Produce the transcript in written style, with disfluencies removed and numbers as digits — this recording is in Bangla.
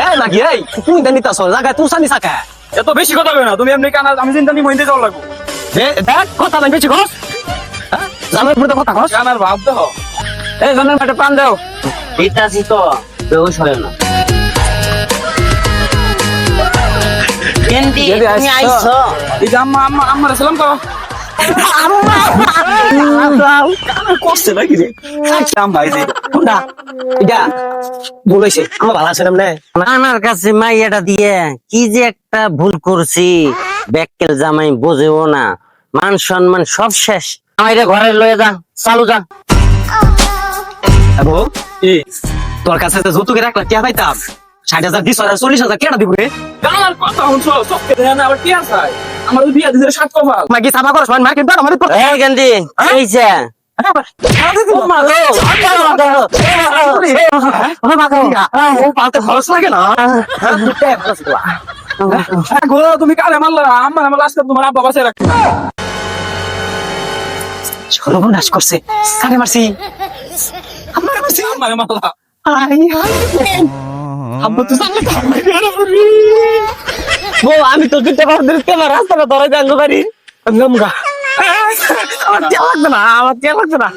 এই নাকি এই তুই জানি তাস জায়গা তুই সানি সাকা এত বেশি কথা কই না তুমি এমনি কানা আমি চিন্তা নি মইতে যাও লাগবো দেখ কথা নাই বেশি কস জামাই পুরো কথা কস কানার ভাব দাও এই জানেন একটা পান দাও দিতাছি তো বেহুশ হয় না কেন্দি তুমি আইছো এই যে আম্মা সালাম করো কষ্ট নাকি রে আম ভাই জি কোনটা এটা বলেছে আমার ভালো আছে না আমার কাছে মাইয়াটা দিয়ে কি যে একটা ভুল করছি ব্যাককেল জামাই বোঝেও না মান সম্মান সব শেষ আমারে ঘরে লয়ে যা চালু যা আবো তোর কাছে তো যৌতুকে রাখলা কে পাইতাম 60,000 20,000 40,000 কেডা দিব রে কানার কথা শুনছো সবকে দেন আবার কি আছে আমার বিয়া দিছে সাত কপাল মাগি সাবা করছ মান মার্কেট দাও আমাদের এই গেন্দি এইছে তুমি কালে মারলা আমার আজকে তোমার আব্বা বাসায় রাখছে সর্বনাশ করছে কারে মারছি আমারে মারলা আমি তো দুটো রাস্তাটা ধরে জানতে পারি গমগা আমার তেল লাগবে না আমার তেল লাগবে না